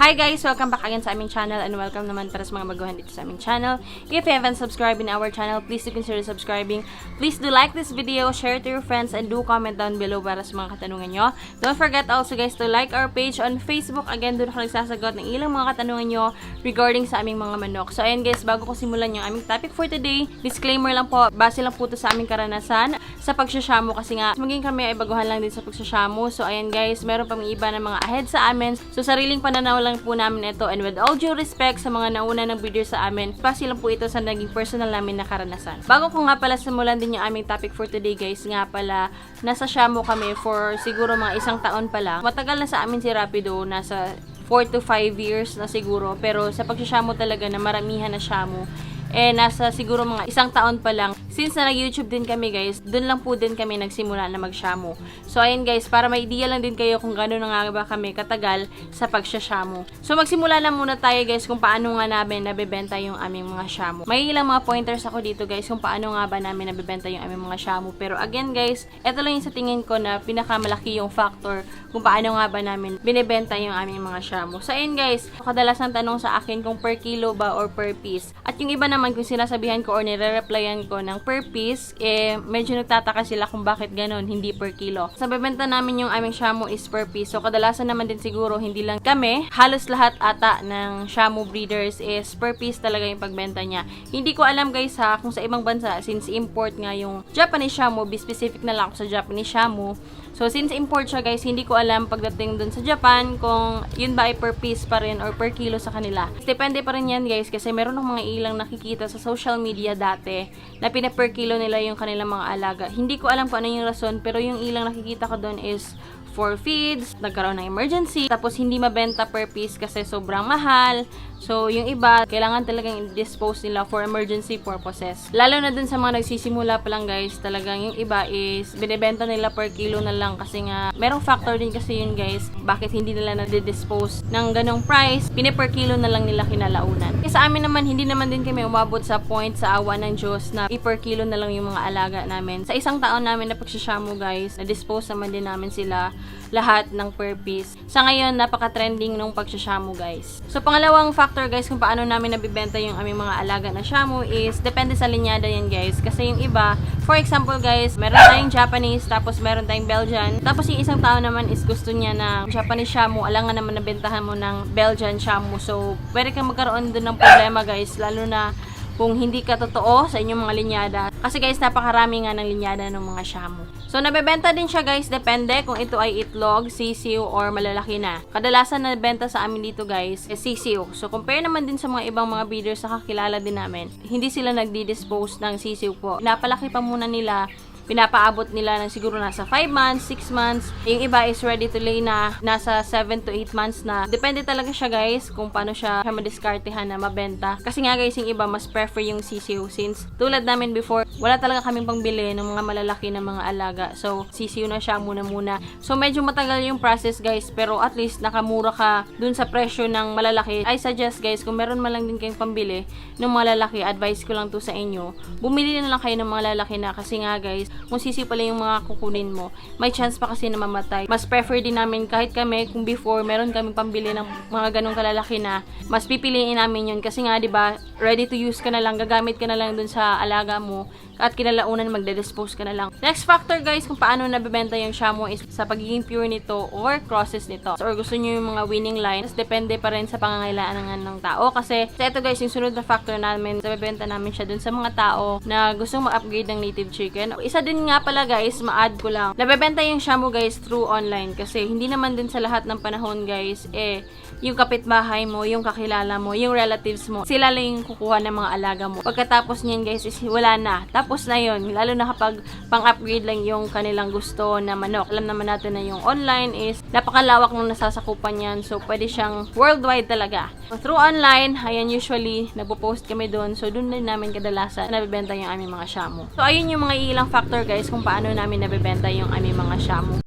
Hi guys! Welcome back again sa aming channel and welcome naman para sa mga baguhan dito sa aming channel. If you haven't subscribed in our channel, please do consider subscribing. Please do like this video, share to your friends, and do comment down below para sa mga katanungan nyo. Don't forget also guys to like our page on Facebook. Again, doon ako nagsasagot ng ilang mga katanungan nyo regarding sa aming mga manok. So ayan guys, bago ko simulan yung aming topic for today, disclaimer lang po, base lang po ito sa aming karanasan sa pagsasyamo kasi nga maging kami ay baguhan lang din sa pagsasyamo. So ayan guys, meron pang iba na mga ahead sa amin. So sariling pananaw lang po namin ito, and with all due respect sa mga nauna ng video sa amin, base lang po ito sa naging personal namin na karanasan. Bago ko nga pala simulan din yung aming topic for today guys, nga pala nasa Shamo kami for siguro mga 1 taon pa lang. Matagal na sa amin si Rapido, nasa 4 to 5 years na siguro, pero sa pagsasyamo talaga na maramihan na Shamo nasa siguro mga 1 taon pa lang. Since na nag-YouTube din kami guys, dun lang po din kami nagsimula na mag-Shamo. So ayun guys, para may idea lang din kayo kung gano'n nga ba kami katagal sa pagsasyamo. So magsimula lang muna tayo guys kung paano nga namin nabebenta yung aming mga Shamo. May ilang mga pointers ako dito guys kung paano nga ba namin nabebenta yung aming mga Shamo. Pero again guys, ito lang yung sa tingin ko na pinakamalaki yung factor kung paano nga ba namin binibenta yung aming mga Shamo. So ayun guys, kadalasan tanong sa akin kung per kilo ba or per piece. At yung iba naman kung sinasabihan ko or nire-replyan ko ng per piece, medyo nagtataka sila kung bakit ganon, hindi per kilo. Sa bebenta namin yung aming Shamo is per piece. So kadalasan naman din siguro, hindi lang kami, halos lahat ata ng Shamo breeders is per piece talaga yung pagbenta niya. Hindi ko alam guys ha, kung sa ibang bansa, since import nga yung Japanese Shamo, be specific na lang ako sa Japanese Shamo. So since import siya guys, hindi ko alam pagdating dun sa Japan kung yun ba ay per piece pa rin or per kilo sa kanila. Depende pa rin yan guys, kasi meron ng mga ilang nakikita sa social media dati na pina-per kilo nila yung kanilang mga alaga. Hindi ko alam kung ano yung rason, pero yung ilang nakikita ko doon is for feeds, nagkaroon ng emergency, tapos hindi mabenta per piece kasi sobrang mahal. So, yung iba, kailangan talagang i-dispose nila for emergency purposes. Lalo na dun sa mga nagsisimula pa lang guys, talagang yung iba is binibenta nila per kilo na lang kasi nga, merong factor din kasi yun guys, bakit hindi nila na-dispose ng ganong price, pine-per kilo na lang nila kinalaunan. Kasi sa amin naman, hindi naman din kami umabot sa point sa awa ng Diyos na i-per kilo na lang yung mga alaga namin. Sa 1 taon namin na pagsasyamo guys, na-dispose naman din namin sila lahat ng per piece. Sa ngayon, napaka-trending nung pagsasyamo guys. So, pangalawang factor guys kung paano namin nabibenta yung aming mga alaga na Shamo is depende sa linyada yan guys. Kasi yung iba, for example guys, meron tayong Japanese, tapos meron tayong Belgian. Tapos yung 1 tao naman is gusto niya na Japanese Shamo, alangan naman nabentahan mo ng Belgian Shamo. So, pwede kang magkaroon dun ng problema guys, lalo na kung hindi ka totoo sa inyong mga linyada. Kasi guys, napakarami nga ng linyada ng mga Shamo. So, nabebenta din siya guys, depende kung ito ay itlog, sisiw, or malalaki na. Kadalasan na nabenta sa amin dito guys, is sisiw. So, compare naman din sa mga ibang mga breeders na kakilala din namin, hindi sila nagdi-dispose ng sisiw po. Napalaki pa muna nila, pinapaabot nila ng siguro nasa 5 months, 6 months. Yung iba is ready to lay na nasa 7 to 8 months na. Depende talaga siya guys kung paano siya madiskartehan na mabenta. Kasi nga guys, yung iba mas prefer yung sisiw since tulad namin before, wala talaga kaming pangbili ng mga malalaki na mga alaga. So, sisiw na siya muna. So, medyo matagal yung process guys, pero at least nakamura ka dun sa presyo ng malalaki. I suggest guys, kung meron man lang din kayong pambili ng malalaki, advice ko lang to sa inyo, bumili na lang kayo ng mga lalaki na kasi nga guys, kung sisiw pala yung mga kukunin mo, may chance pa kasi na mamatay. Mas prefer din namin kahit kami, kung before meron kaming pambili ng mga ganong kalalaki na, mas pipiliin namin yun kasi nga 'di ba, ready to use ka na lang, gagamit ka na lang dun sa alaga mo at kinalaunan magde-dispose ka na lang. Next factor guys kung paano nabebenta yung Shamo is sa pagiging pure nito or crosses nito. So, or gusto nyo yung mga winning lines, depende pa rin sa pangangailangan ng tao kasi sa ito guys, yung sunod na factor namin, nabebenta namin siya dun sa mga tao na gustong mag-upgrade ng native chicken. Isa din nga pala guys, ma-add ko lang, nabebenta yung Shamo guys through online kasi hindi naman din sa lahat ng panahon guys, yung kapitbahay mo, yung kakilala mo, yung relatives mo, sila lang yung kukuha ng mga alaga mo. Pagkatapos niyan guys is wala na. Tapos na yun, lalo na kapag pang-upgrade lang yung kanilang gusto na manok. Alam naman natin na yung online is napakalawak ng nasasakupan yan. So, pwede siyang worldwide talaga. So, through online, ayan usually, nagpo-post kami doon. So, doon din namin kadalasan nabibenta yung aming mga Shamo. So, ayun yung mga ilang factor guys kung paano namin nabibenta yung aming mga Shamo.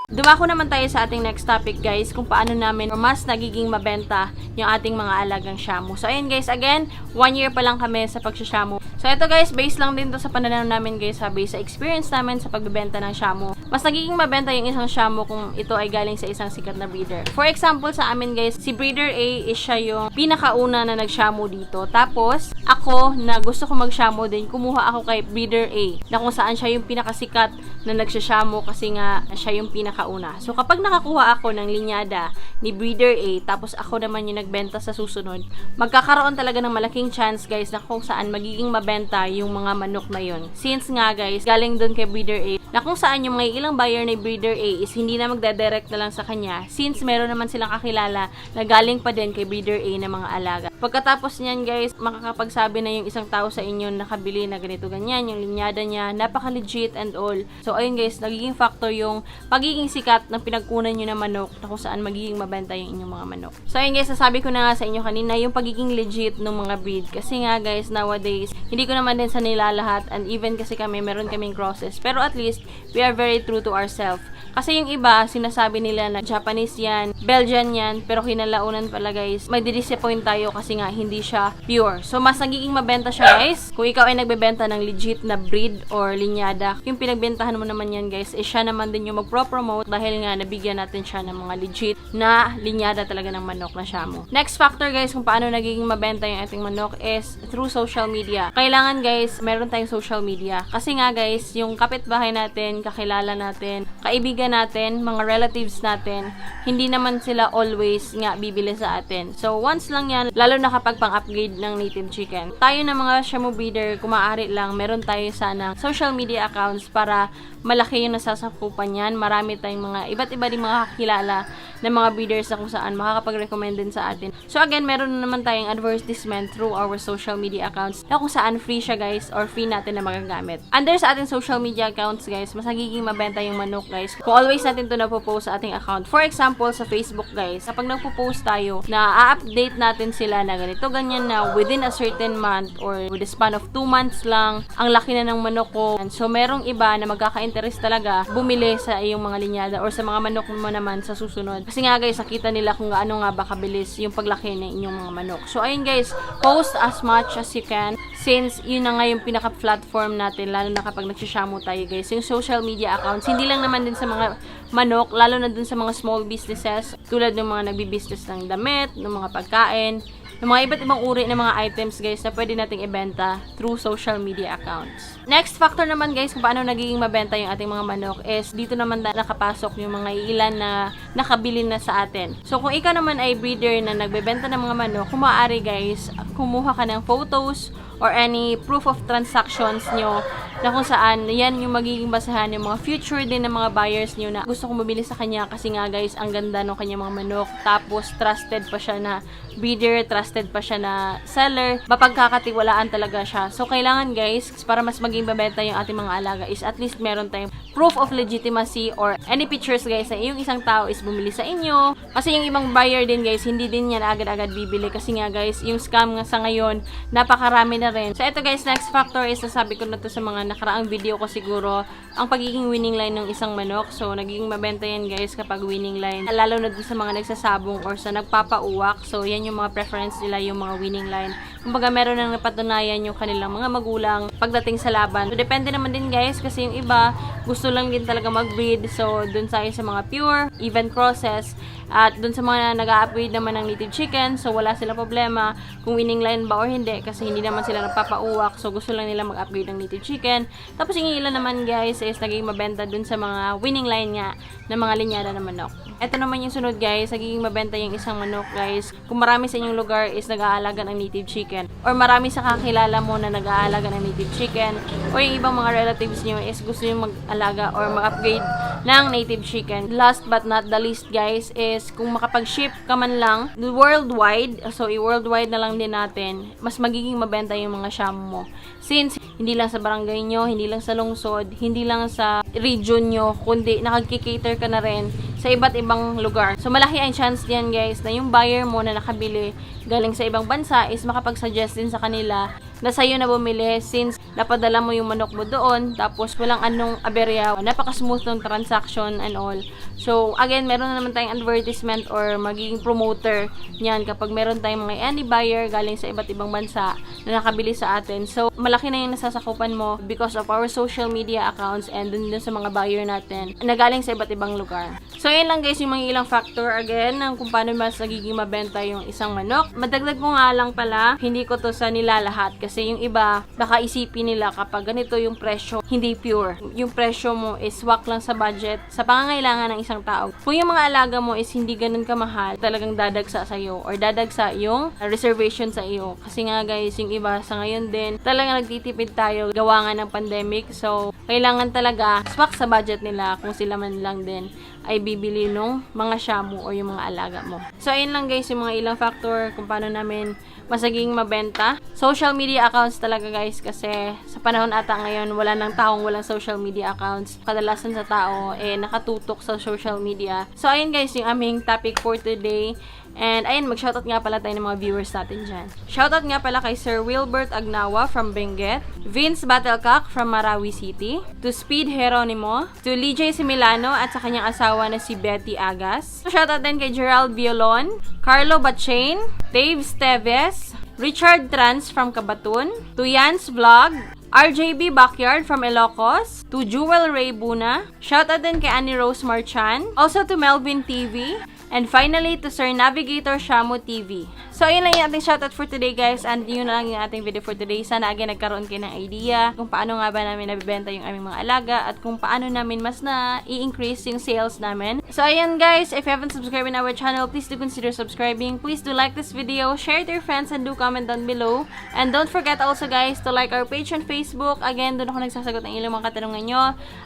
Dumako naman tayo sa ating next topic guys, kung paano namin mas nagiging mabenta yung ating mga alagang Shamo. So ayun guys, again, 1 year pa lang kami sa pagsasyamo. So ito guys, base lang din to sa pananaw namin guys, base sa experience namin sa pagbebenta ng Shamo. mas nagiging mabenta yung isang Shamo kung ito ay galing sa isang sikat na breeder. For example, sa amin guys, si breeder A is siya yung pinakauna na nag-Shamo dito. Tapos, ako na gusto ko mag-Shamo din, kumuha ako kay breeder A na kung saan siya yung pinakasikat na nagsashamo kasi nga siya yung pinakauna. So, kapag nakakuha ako ng linyada ni breeder A, tapos ako naman yung nagbenta sa susunod, magkakaroon talaga ng malaking chance guys na kung saan magiging mabenta yung mga manok na yun. Since nga guys, galing doon kay breeder A, na kung saan yung mga ilang buyer ni breeder A is hindi na magdadirect na lang sa kanya since meron naman silang kakilala na galing pa din kay breeder A na mga alaga. Pagkatapos niyan guys, makakapagsabi na yung isang tao sa inyo nakabili na ganito ganyan, yung linyada niya, napaka-legit and all. So ayun guys, nagiging factor yung pagiging sikat ng pinagkunan nyo na manok na kung saan magiging mabenta yung inyong mga manok. So ayun guys, nasabi ko na nga sa inyo kanina yung pagiging legit ng mga breed. Kasi nga guys, nowadays, hindi ko naman din sa nila lahat and even kasi kami, meron kaming crosses. Pero at least, we are very true to ourselves. Kasi yung iba, sinasabi nila na Japanese yan, Belgian yan, pero kinalaunan pala guys, may disappoint tayo kasi nga hindi siya pure. So, mas nagiging mabenta siya guys. Kung ikaw ay nagbebenta ng legit na breed or linyada, yung pinagbentahan mo naman yan guys, eh siya naman din yung magpro-promote dahil nga nabigyan natin siya ng mga legit na linyada talaga ng manok na Shamo. Next factor guys, kung paano nagiging mabenta yung ating manok is through social media. Kailangan guys, meron tayong social media. Kasi nga guys, yung kapitbahay natin, kakilala natin, kaibigan natin, mga relatives natin, hindi naman sila always nga bibili sa atin. So, once lang yan, lalo na kapag pang-upgrade ng native chicken. Tayo na mga Shamo breeder, kung maaari lang, meron tayo sana social media accounts para malaki yung nasasakupan yan. Marami tayong mga iba't iba din mga kakilala ng mga breeders na kung saan makakapag-recommend din sa atin. So again, meron na naman tayong advertisement through our social media accounts na kung saan free siya guys or free natin na magagamit. Under sa ating social media accounts guys, mas nagiging mabenta yung manok guys kung always natin to napopost sa ating account. For example, sa Facebook guys, kapag nagpo-post tayo na a-update natin sila na ganito ganyan na within a certain month or with the span of 2 months lang, ang laki na ng manok ko. And so merong iba na magkaka-interest talaga bumili sa iyong mga linyada or sa mga manok mo naman sa susunod. Kasi nga guys, nakita nila kung gaano nga ba kabilis yung paglaki ng inyong mga manok. So ayun guys, post as much as you can since yun na nga yung pinaka-platform natin, lalo na kapag nagsishamo tayo guys. Yung social media accounts, hindi lang naman din sa mga manok, lalo na dun sa mga small businesses tulad ng mga nagbi-business ng damit, ng mga pagkain, ng mga iba't ibang uri ng mga items guys na pwede nating ibenta through social media accounts. Next factor naman guys kung paano nagiging mabenta yung ating mga manok is dito naman nakapasok yung mga ilan na nakabili na sa atin. So kung ikaw naman ay breeder na nagbebenta ng mga manok, kung maaari guys, kumuha ka ng photos or any proof of transactions nyo na kung saan yan yung magiging basahan yung mga future din ng mga buyers nyo na gusto kong mabili sa kanya kasi nga guys, ang ganda ng kanyang mga manok. Tapos trusted pa siya na breeder, trusted pa siya na seller, mapagkakatiwalaan talaga siya. So kailangan guys, para mas maging mabenta yung ating mga alaga is at least meron tayong proof of legitimacy or any pictures guys na yung isang tao is bumili sa inyo. Kasi yung ibang buyer din guys, hindi din yan agad-agad bibili kasi nga guys, yung scam nga sa ngayon, napakarami na rin. So ito guys, next factor is nasabi ko na to sa mga nakaraang video ko siguro, ang pagiging winning line ng isang manok. So nagiging mabenta yan guys kapag winning line, lalo na dun sa mga nagsasabong or sa nagpapauwak. So yan yung mga preference nila, yung mga winning line. Kumbaga meron nang napatunayan yung kanilang mga magulang pagdating sa laban. So depende naman din guys kasi yung iba gusto lang din talaga mag-breed. So dun sa mga pure, even crosses, at dun sa mga nag-a-upgrade naman ng native chicken, so wala silang problema kung winning line ba or hindi kasi hindi naman sila nagpapauwak, so gusto lang nila mag-upgrade ng native chicken. Tapos yung ilan naman guys is naging mabenta dun sa mga winning line nga ng mga linyada ng manok. Ito naman yung sunod guys, nagiging mabenta yung isang manok guys kung marami sa inyong lugar is nag-aalaga ng native chicken or marami sa kakilala mo na nag-aalaga ng native chicken or yung ibang mga relatives nyo is gusto yung mag-alaga or mag-upgrade ng native chicken. Last but not the least guys is kung makapag-ship ka man lang worldwide, so i-worldwide na lang din natin, mas magiging mabenta yung mga Shamo mo. Since hindi lang sa barangay nyo, hindi lang sa lungsod, hindi lang sa region nyo, kundi nakag-cater ka na rin sa sa iba't ibang lugar. So, malaki ang chance diyan guys na yung buyer mo na nakabili galing sa ibang bansa is makapag-suggest din sa kanila na sa'yo na bumili since napadala mo yung manok mo doon tapos walang anong aberya. Napaka-smooth ng transaction and all. So, again, meron na naman tayong advertisement or magiging promoter niyan kapag meron tayong mga any buyer galing sa iba't ibang bansa na nakabili sa atin. So, malaki na yung nasasakupan mo because of our social media accounts and dun sa mga buyer natin na galing sa iba't ibang lugar. So, yun lang guys yung mga ilang factor again ng kung paano mas nagiging mabenta yung isang manok. Madagdag ko nga lang pala, hindi ko to sa nilalahat kasi yung iba, baka isipin nila kapag ganito yung presyo, hindi pure. Yung presyo mo is swak lang sa budget, sa pangangailangan ng isang tao. Kung yung mga alaga mo is hindi ganun kamahal, talagang dadagsa sa iyo or dadagsa yung reservation sa iyo. Kasi nga guys, yung iba sa ngayon din, talagang nagtitipid tayo gawa nga ng pandemic. So, kailangan talaga swak sa budget nila kung sila man lang din ay bibili nung mga Shamo o yung mga alaga mo. So, ayun lang guys yung mga ilang factor kung paano namin masaging mabenta. Social media accounts talaga guys kasi sa panahon ata ngayon wala nang taong walang social media accounts. Kadalasan sa tao nakatutok sa social media. So, ayun guys yung aming topic for today. And ayun, mag-shoutout nga pala tayo ng mga viewers natin dyan. Shoutout nga pala kay Sir Wilbert Agnawa from Benguet, Vince Battlecock from Marawi City, to Speed Heronimo, to Lijay Similano at sa kanyang asawa na si Betty Agas. Shoutout din kay Gerald Violon, Carlo Bachain, Dave Steves, Richard Trans from Cabatun, to Yans Vlog, RJB Backyard from Ilocos, to Jewel Ray Buna, shoutout din kay Annie Rose Marchan, also to Melvin TV, and finally to Sir Navigator Shamo TV. So, ayun lang yung ating shoutout for today guys, and yun na lang yung ating video for today. Sana again nagkaroon kayo ng idea kung paano nga ba namin nabibenta yung aming mga alaga at kung paano namin mas na i-increase yung sales namin. So, ayun guys, if you haven't subscribed in our channel, please do consider subscribing. Please do like this video, share it to your friends, and do comment down below. And don't forget also guys to like our page on Facebook. Again, doon ako nagsasagot ng ilang mga katanungan nyo.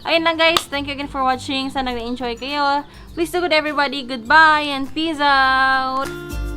Ayun lang guys, thank you again for watching. Sana nag-enjoy kayo. Please do good everybody. Goodbye and peace out!